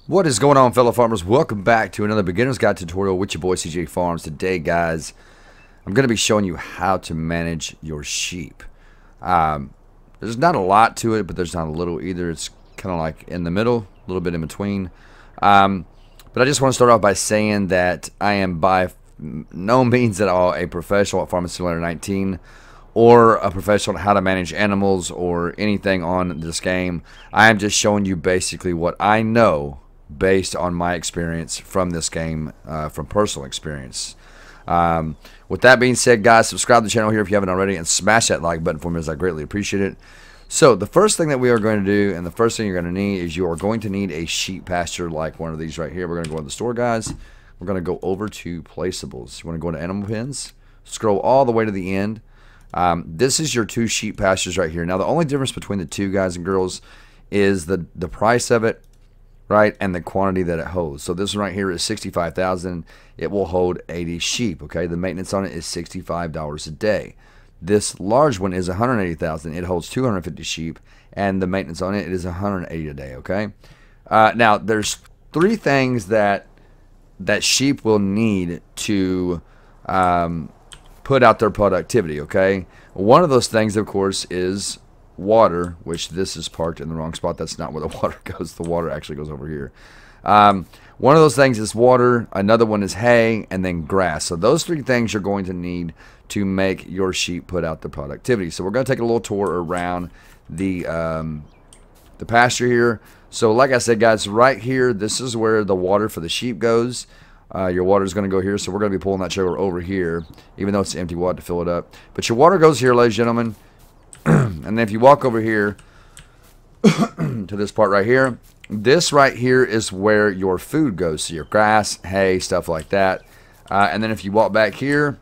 What is going on, fellow farmers? Welcome back to another beginner's guide tutorial with your boy CJ Farms. Today, guys, I'm going to be showing you how to manage your sheep. There's not a lot to it, but there's not a little either. It's kind of like in the middle, a little bit in between. But I just want to start off by saying that I am by no means at all a professional at Farming Simulator 19 or a professional at how to manage animals or anything on this game. I am just showing you basically what I know based on my experience from this game, from personal experience. With that being said, guys, subscribe to the channel here if you haven't already, and smash that like button for me, as I greatly appreciate it. So the first thing that we are going to do, and the first thing you're going to need, is you are going to need a sheep pasture like one of these right here. We're going to go to the store, guys. We're going to go over to placeables. You want to go into animal pens, scroll all the way to the end. This is your 2 sheep pastures right here. Now the only difference between the two, guys and girls, is the price of it, right, and the quantity that it holds. So this one right here is $65,000. It will hold 80 sheep. Okay, the maintenance on it is $65 a day. This large one is $180,000. It holds 250 sheep, and the maintenance on it is $180 a day. Okay. Now there's 3 things that sheep will need to put out their productivity. Okay, one of those things, of course, is water, which this is parked in the wrong spot. That's not where the water goes. The water actually goes over here. One of those things is water, another one is hay, and then grass. So those 3 things you're going to need to make your sheep put out the productivity. So we're going to take a little tour around the pasture here. So like I said, guys, right here, this is where the water for the sheep goes. Your water is going to go here, so we're going to be pulling that trailer over here, even though it's empty water to fill it up. But your water goes here, ladies and gentlemen. And then if you walk over here to this part right here, this right here is where your food goes. So your grass, hay, stuff like that. And then if you walk back here,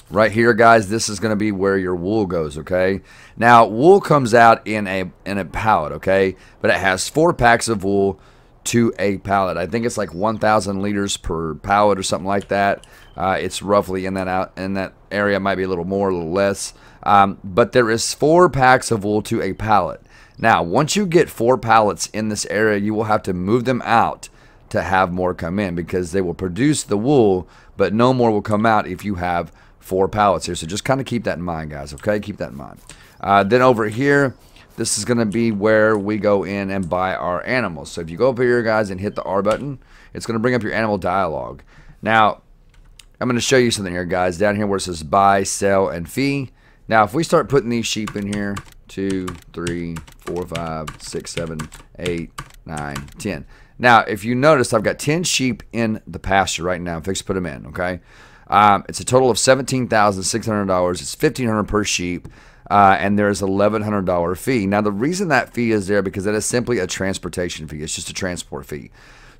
right here, guys, this is going to be where your wool goes. Okay. Now wool comes out in a pallet. Okay, but it has 4 packs of wool to a pallet. I think it's like 1,000 liters per pallet or something like that. It's roughly in that area. It might be a little more, a little less. But there is 4 packs of wool to a pallet. Now, once you get 4 pallets in this area, you will have to move them out to have more come in, because they will produce the wool, but no more will come out if you have 4 pallets here. So just kind of keep that in mind, guys. Okay, keep that in mind. Then over here, this is going to be where we go in and buy our animals. So if you go up here, guys, and hit the R button, it's going to bring up your animal dialogue. Now, I'm going to show you something here, guys, down here where it says buy, sell, and fee. Now, if we start putting these sheep in here, 2, 3, 4, 5, 6, 7, 8, 9, 10. Now, if you notice, I've got 10 sheep in the pasture right now. I'm fixing to put them in, okay? It's a total of $17,600. It's $1,500 per sheep, and there's $1,100 fee. Now, the reason that fee is there, because that is simply a transportation fee. It's just a transport fee.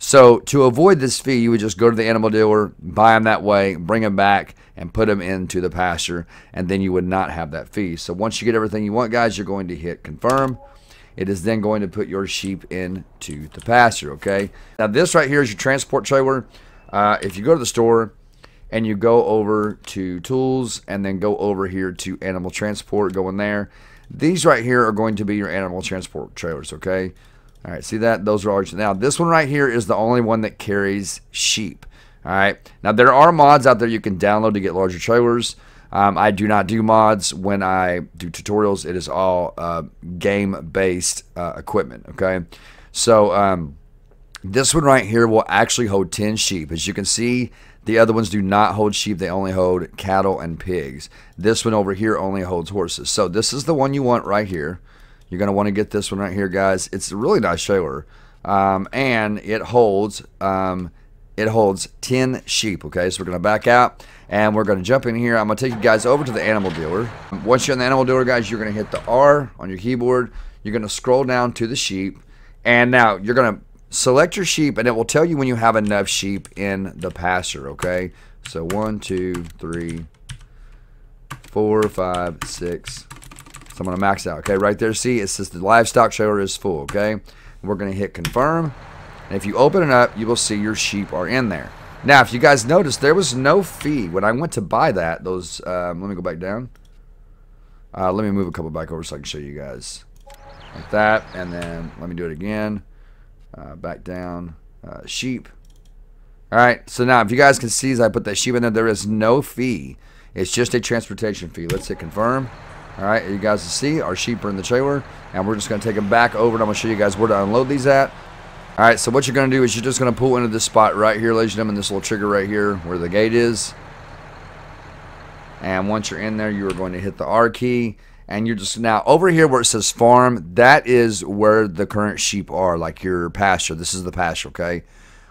So to avoid this fee, you would just go to the animal dealer, buy them that way, bring them back, and put them into the pasture, and then you would not have that fee. So once you get everything you want, guys, you're going to hit confirm. It is then going to put your sheep into the pasture, okay? Now this right here is your transport trailer. If you go to the store and you go over to tools and then go over here to animal transport, go in there. These right here are going to be your animal transport trailers, okay? All right, see that? Those are ours. Now, this one right here is the only one that carries sheep. All right. Now, there are mods out there you can download to get larger trailers. I do not do mods when I do tutorials. It is all game-based equipment, okay? So, this one right here will actually hold 10 sheep. As you can see, the other ones do not hold sheep. They only hold cattle and pigs. This one over here only holds horses. So, this is the one you want right here. You're going to want to get this one right here, guys. It's a really nice trailer, and it holds 10 sheep, okay? So we're going to back out, and we're going to jump in here. I'm going to take you guys over to the animal dealer. Once you're in the animal dealer, guys, you're going to hit the R on your keyboard. You're going to scroll down to the sheep, and now you're going to select your sheep, and it will tell you when you have enough sheep in the pasture, okay? So 1, 2, 3, 4, 5, 6... So I'm going to max out. Okay, right there, see, it says the livestock trailer is full. Okay, we're going to hit confirm. And if you open it up, you will see your sheep are in there. Now, if you guys notice, there was no fee. When I went to buy that, those, let me go back down. Let me move a couple back over so I can show you guys. Like that, and then let me do it again. Back down. Sheep. Alright, so now if you guys can see as I put that sheep in there, there is no fee. It's just a transportation fee. Let's hit confirm. Alright, you guys can see our sheep are in the trailer, and we're just going to take them back over, and I'm going to show you guys where to unload these at. Alright, so what you're going to do is you're just going to pull into this spot right here, ladies and gentlemen, this little trigger right here where the gate is. And once you're in there, you are going to hit the R key. And you're just now over here where it says farm, that is where the current sheep are, like your pasture. This is the pasture, okay?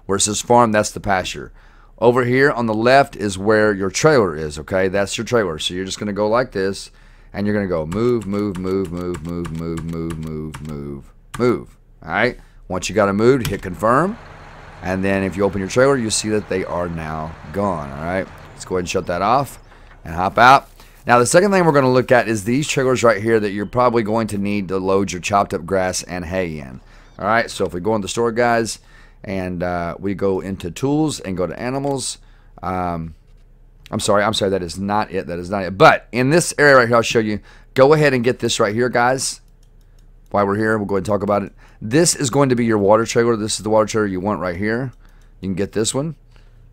Where it says farm, that's the pasture. Over here on the left is where your trailer is, okay? That's your trailer. So you're just going to go like this, and you're going to go move, move, move, move, move, move, move, move, move, move. All right? Once you got it moved, hit confirm. And then if you open your trailer, you see that they are now gone, all right? Let's go ahead and shut that off and hop out. Now, the second thing we're going to look at is these trailers right here that you're probably going to need to load your chopped up grass and hay in. All right, so if we go in the store, guys, and we go into tools and go to animals. I'm sorry, that is not it. That is not it. But in this area right here, I'll show you. Go ahead and get this right here, guys. While we're here, we'll go ahead and talk about it. This is going to be your water trailer. This is the water trailer you want right here. You can get this one.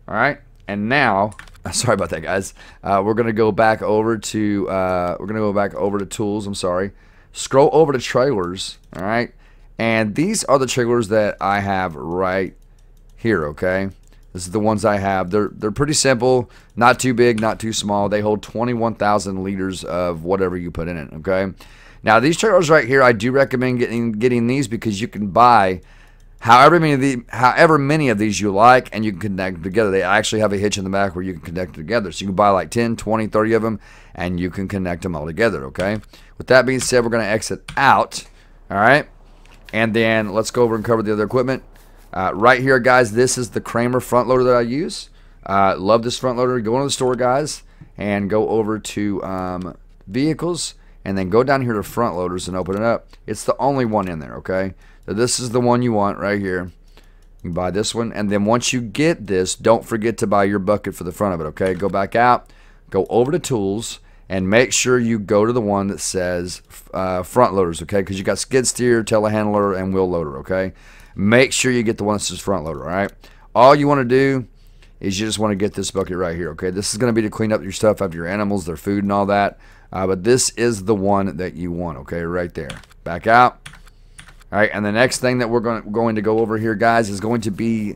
All right, and now, sorry about that, guys. We're gonna go back over to tools. I'm sorry. Scroll over to trailers. All right. And these are the trailers that I have right here, okay? This is the ones I have. They're pretty simple, not too big, not too small. They hold 21,000 liters of whatever you put in it, okay? Now, these trailers right here, I do recommend getting these because you can buy however many of these you like, and you can connect them together. They actually have a hitch in the back where you can connect them together. So you can buy like 10, 20, 30 of them, and you can connect them all together, okay? With that being said, we're going to exit out, all right? And then let's go over and cover the other equipment. Right here, guys, this is the Kramer front loader that I use. Love this front loader. Go into the store, guys, and go over to vehicles, and then go down here to front loaders and open it up. It's the only one in there, okay? So this is the one you want right here. You can buy this one, and then once you get this, don't forget to buy your bucket for the front of it, okay? Go back out, go over to tools, and make sure you go to the one that says front loaders, okay? Because you got skid steer, telehandler, and wheel loader, okay? Make sure you get the one that says front loader, all right? All you want to do is you just want to get this bucket right here, okay? This is going to be to clean up your stuff after your animals, their food, and all that. But this is the one that you want, okay? Right there. Back out. All right, and the next thing that we're going to go over here, guys, is going to be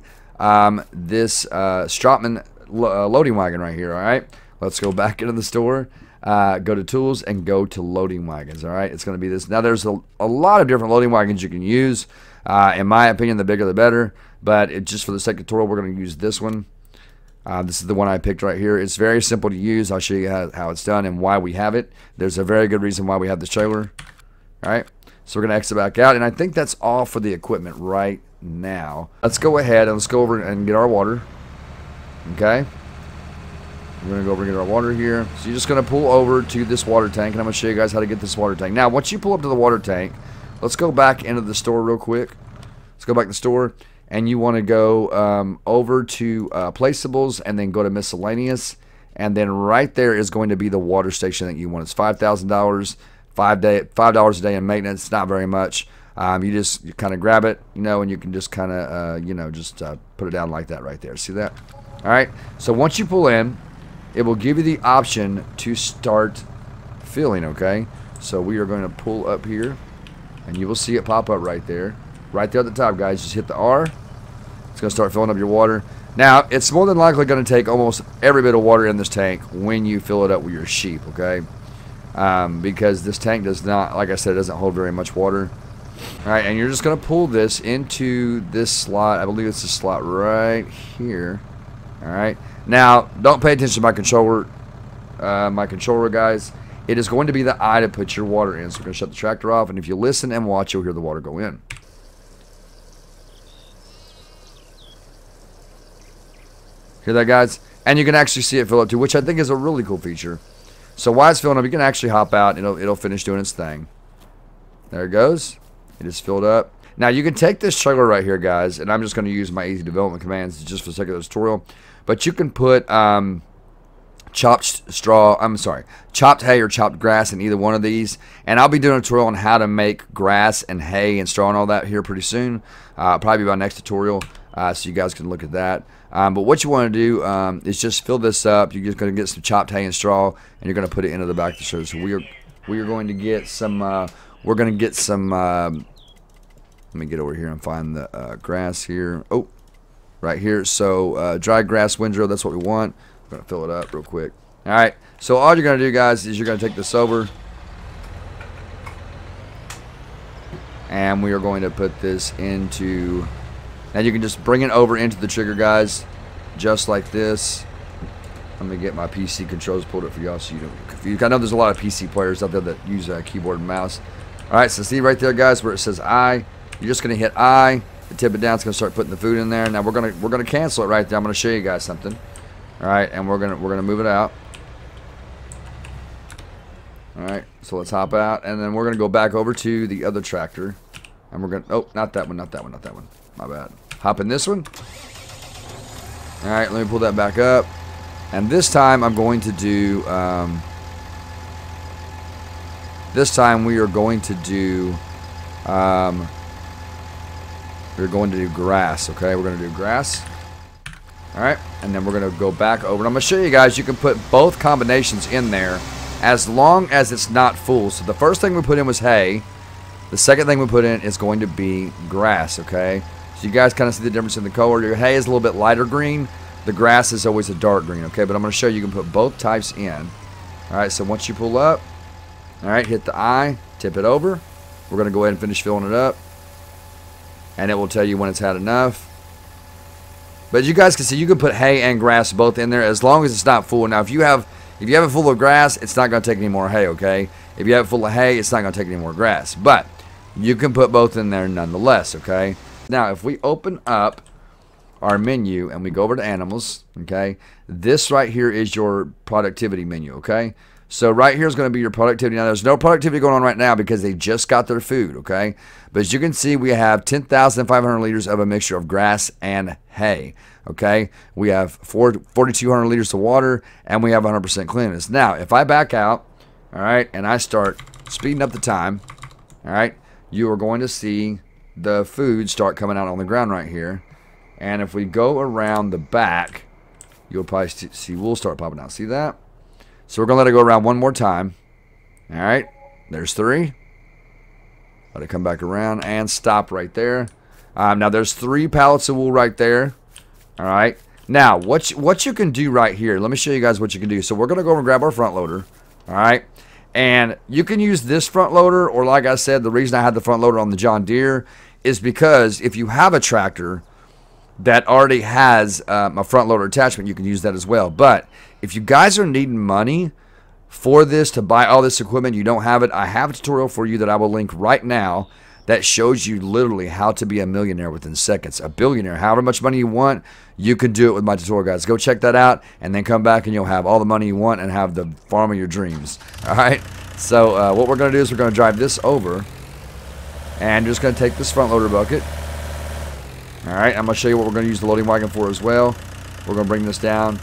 this Stratman loading wagon right here, all right? Let's go back into the store. Go to tools and go to loading wagons. All right, it's going to be this. Now there's a lot of different loading wagons you can use. In my opinion, the bigger the better, but just for the sake of tutorial, we're going to use this one. This is the one I picked right here. It's very simple to use. I'll show you how it's done and why we have it. There's a very good reason why we have this trailer. All right, so we're going to exit back out, and I think that's all for the equipment right now. Let's go ahead and let's go over and get our water. Okay. We're going to go over and get our water here. So you're just going to pull over to this water tank, and I'm going to show you guys how to get this water tank. Now, once you pull up to the water tank, let's go back into the store real quick. Let's go back to the store, and you want to go over to placeables, and then go to miscellaneous, and then right there is going to be the water station that you want. It's $5,000, $5 a day in maintenance. It's not very much. You kind of grab it, and you can just kind of, put it down like that right there. See that? All right. So once you pull in, it will give you the option to start filling, okay? So we are going to pull up here, and you will see it pop up right there. Right there at the top, guys. Just hit the R. It's going to start filling up your water. Now, it's more than likely going to take almost every bit of water in this tank when you fill it up with your sheep, okay? Because this tank does not, like I said, it doesn't hold very much water. All right, and you're just going to pull this into this slot. I believe it's the slot right here. All right. Now, don't pay attention to my controller, guys. It is going to be the eye to put your water in. So we're going to shut the tractor off, and if you listen and watch, you'll hear the water go in. Hear that, guys? And you can actually see it fill up too, which I think is a really cool feature. So while it's filling up, you can actually hop out, and it'll finish doing its thing. There it goes. It is filled up. Now, you can take this trailer right here, guys, and I'm just going to use my easy development commands just for the sake of this tutorial. But you can put chopped hay or chopped grass in either one of these. And I'll be doing a tutorial on how to make grass and hay and straw and all that here pretty soon. Probably by next tutorial, so you guys can look at that. But what you want to do is just fill this up. You're just going to get some chopped hay and straw, and you're going to put it into the back of the shirt. So we are going to get some. We're going to get some. Let me get over here and find the grass here. Oh, right here. So dry grass windrow. That's what we want. I'm going to fill it up real quick. All right. So all you're going to do, guys, is you're going to take this over, and we are going to put this into. And you can just bring it over into the trigger, guys, just like this. Let me get my PC controls pulled up for y'all so you don't get confused. I know there's a lot of PC players out there that use a keyboard and mouse. All right, so see right there, guys, where it says I. You're just gonna hit I. The tip it down. It's gonna start putting the food in there. Now we're gonna cancel it right there. I'm gonna show you guys something. All right, and we're gonna move it out. All right, so let's hop out, and then we're gonna go back over to the other tractor, and we're gonna. Oh, not that one, not that one, not that one. My bad. Hop in this one. Alright, let me pull that back up. And this time I'm going to do this time we are going to do grass, okay? We're gonna do grass. Alright, and then we're gonna go back over. And I'm gonna show you guys you can put both combinations in there as long as it's not full. So the first thing we put in was hay. The second thing we put in is going to be grass, okay? So you guys kind of see the difference in the color. Your hay is a little bit lighter green. The grass is always a dark green, okay? But I'm going to show you can put both types in. All right, so once you pull up, all right, hit the I, tip it over. We're going to go ahead and finish filling it up. And it will tell you when it's had enough. But you guys can see you can put hay and grass both in there as long as it's not full. Now, if you have it full of grass, it's not going to take any more hay, okay? If you have it full of hay, it's not going to take any more grass. But you can put both in there nonetheless, okay? Now, if we open up our menu and we go over to animals, okay, this right here is your productivity menu, okay? So right here is going to be your productivity. Now, there's no productivity going on right now because they just got their food, okay? But as you can see, we have 10,500 liters of a mixture of grass and hay, okay? We have 4,200 liters of water, and we have 100% cleanliness. Now, if I back out, all right, and I start speeding up the time, all right, you are going to see the food start coming out on the ground right here. And if we go around the back, you'll probably see wool start popping out. See that? So we're going to let it go around one more time. All right. There's 3. Let it come back around and stop right there. Now there's 3 pallets of wool right there. All right. Now what you can do right here, let me show you guys what you can do. So we're going to go over and grab our front loader. All right. And you can use this front loader, or like I said, the reason I had the front loader on the John Deere is because if you have a tractor that already has a front loader attachment, you can use that as well. But if you guys are needing money for this to buy all this equipment, you don't have it, I have a tutorial for you that I will link right now that shows you literally how to be a millionaire within seconds. A billionaire. However much money you want, you can do it with my tutorial, guys. Go check that out and then come back and you'll have all the money you want and have the farm of your dreams. Alright? So what we're going to do is we're going to drive this over. And just going to take this front loader bucket. Alright, I'm going to show you what we're going to use the loading wagon for as well. We're going to bring this down,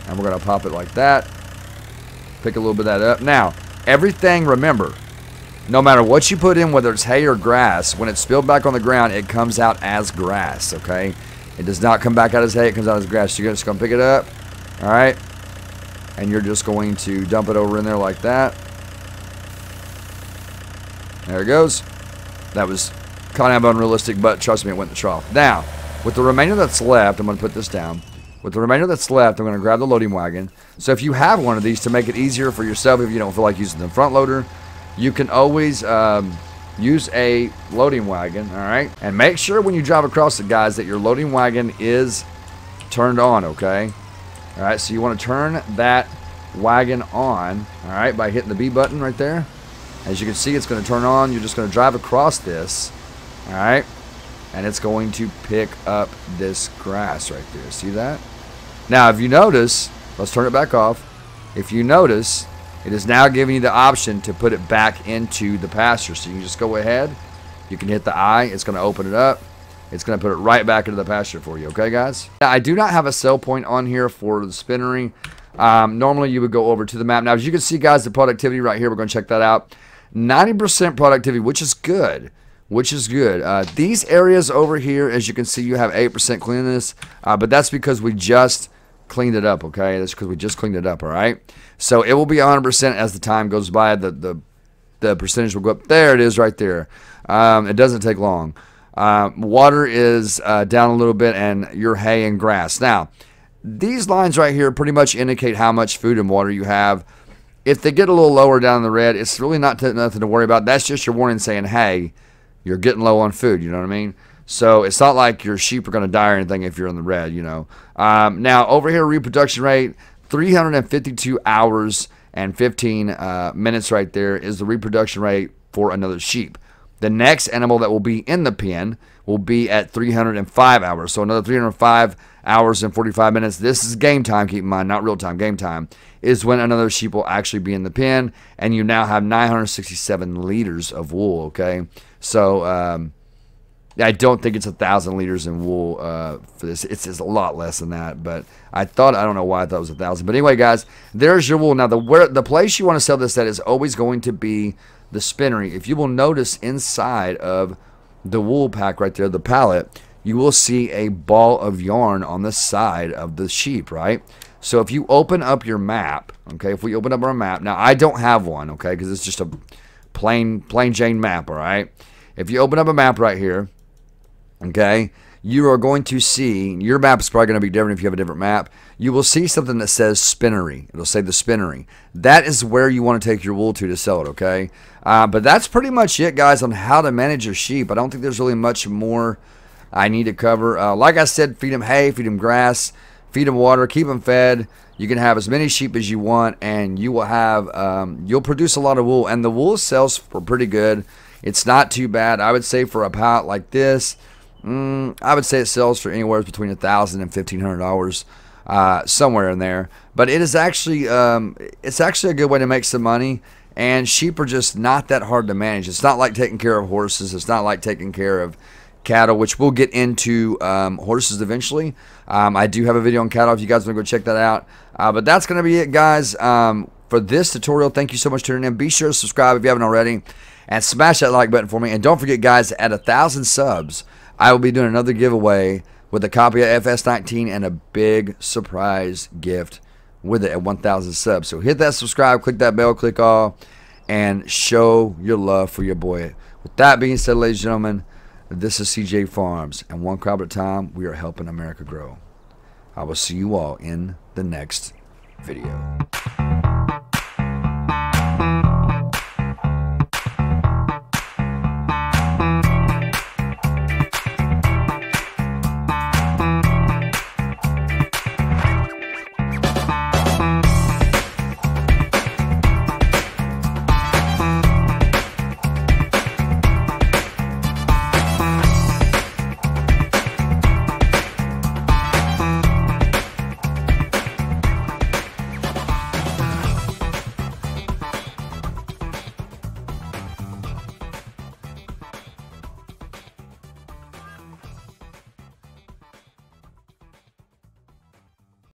and we're going to pop it like that. Pick a little bit of that up. Now, everything, remember, no matter what you put in, whether it's hay or grass, when it's spilled back on the ground, it comes out as grass, okay? It does not come back out as hay, it comes out as grass. So you're just going to pick it up, alright? And you're just going to dump it over in there like that. There it goes. That was kind of unrealistic, but trust me, it went in the trough. Now, with the remainder that's left, I'm going to put this down. With the remainder that's left, I'm going to grab the loading wagon. So if you have one of these to make it easier for yourself, if you don't feel like using the front loader, you can always use a loading wagon, all right? And make sure when you drive across it, guys, that your loading wagon is turned on, okay? All right, so you want to turn that wagon on, all right, by hitting the B button right there. As you can see, it's going to turn on. You're just going to drive across this, all right? And it's going to pick up this grass right there. See that? Now, if you notice, let's turn it back off. If you notice, it is now giving you the option to put it back into the pasture. So you can just go ahead. You can hit the I. It's going to open it up. It's going to put it right back into the pasture for you. Okay, guys? Now, I do not have a sell point on here for the Spinnering. Normally you would go over to the map. Now, as you can see, guys, the productivity right here, we're going to check that out. 90% productivity, which is good. These areas over here, as you can see, you have 8% cleanliness, but that's because we just cleaned it up, okay? That's because we just cleaned it up, all right? So it will be 100% as the time goes by. The percentage will go up. There it is right there. It doesn't take long. Water is down a little bit, and your hay and grass. Now, these lines right here pretty much indicate how much food and water you have. If they get a little lower down in the red, it's really nothing to worry about. That's just your warning saying, hey, you're getting low on food, you know what I mean? So it's not like your sheep are going to die or anything if you're in the red, you know. Now, over here, reproduction rate, 352 hours and 15 minutes right there is the reproduction rate for another sheep. The next animal that will be in the pen will be at 305 hours. So another 305 hours and 45 minutes. This is game time, keep in mind, not real time. Game time is when another sheep will actually be in the pen, and you now have 967 liters of wool, okay? So I don't think it's 1,000 liters in wool for this. It's a lot less than that, but I don't know why I thought it was 1,000. But anyway, guys, there's your wool. Now, the place you want to sell this at is always going to be the Spinnering. If you will notice inside of the wool pack right there, the pallet, you will see a ball of yarn on the side of the sheep, right? So if you open up your map, okay, if we open up our map, now I don't have one, okay, because it's just a plain Jane map, all right? If you open up a map right here, okay, you are going to see, your map is probably going to be different if you have a different map. You will see something that says Spinnering. It'll say the Spinnering. That is where you want to take your wool to sell it, okay? But that's pretty much it, guys, on how to manage your sheep. I don't think there's really much more I need to cover. Like I said, feed them hay, feed them grass, feed them water, keep them fed. You can have as many sheep as you want, and you will have, you'll produce a lot of wool. And the wool sells for pretty good. It's not too bad. I would say for a pallet like this, I would say it sells for anywhere between $1,000 and $1,500, somewhere in there. But it is actually, it's actually a good way to make some money. And sheep are just not that hard to manage. It's not like taking care of horses. It's not like taking care of cattle, which we'll get into horses eventually. I do have a video on cattle if you guys want to go check that out. But that's going to be it, guys, for this tutorial. Thank you so much for tuning in. Be sure to subscribe if you haven't already, and smash that like button for me. And don't forget, guys, at 1,000 subs, I will be doing another giveaway with a copy of FS19 and a big surprise gift with it at 1,000 subs. So hit that subscribe, click that bell, click all, and show your love for your boy. With that being said, ladies and gentlemen, this is CJ Farms, and one crop at a time, we are helping America grow. I will see you all in the next video.